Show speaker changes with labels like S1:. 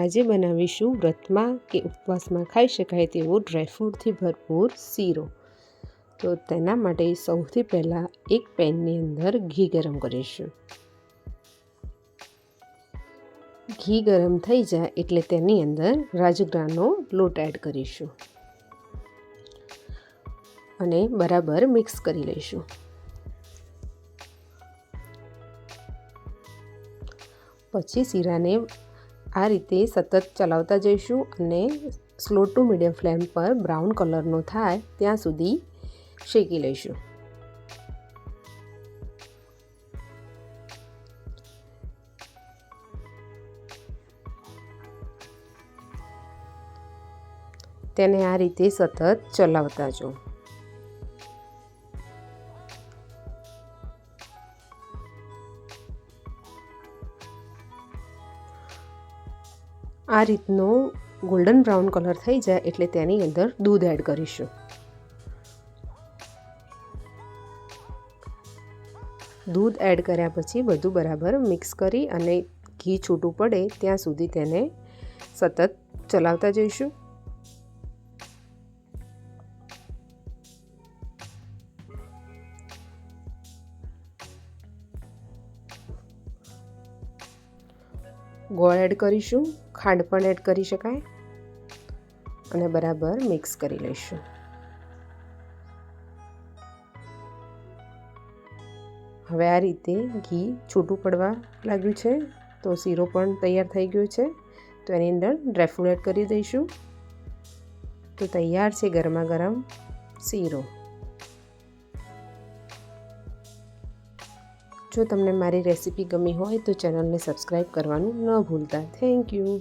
S1: આજે બનાવીશું વ્રતમાં કે ઉપવાસમાં ખાઈ શકાય તેવો ડ્રાયફ્રૂટથી ભરપૂર શીરો। તો તેના માટે સૌથી પહેલાં એક પેનની અંદર ઘી ગરમ કરીશું। ઘી ગરમ થઈ જાય એટલે તેની અંદર રાજગરાનો લોટ એડ કરીશું અને બરાબર મિક્સ કરી લઈશું। પછી શીરાને આ રીતે સતત ચલાવતા જઈશું અને સ્લો ટુ મીડિયમ ફ્લેમ પર બ્રાઉન કલરનો થાય ત્યાં સુધી શેકી લઈશું। તેને આ રીતે સતત ચલાવતા જો। આ રીતનો ગોલ્ડન બ્રાઉન કલર થઈ જાય એટલે તેની અંદર દૂધ એડ કરીશું। દૂધ એડ કર્યા પછી બધું બરાબર મિક્સ કરી અને ઘી છૂટું પડે ત્યાં સુધી તેને સતત ચલાવતા જઈશું। ગોળ એડ કરીશું, ખાંડ પણ એડ કરી શકાય અને બરાબર મિક્સ કરી લઈશું। હવે આ રીતે ઘી છૂટું પડવા લાગ્યું છે તો શીરો પણ તૈયાર થઈ ગયો છે। તો એની અંદર ડ્રાયફ્રૂટ એડ કરી દઈશું। તો તૈયાર છે ગરમા ગરમ શીરો। જો તમને મારી રેસીપી ગમી હોય તો ચેનલને સબસ્ક્રાઈબ કરવાનું ન ભૂલતા। Thank you.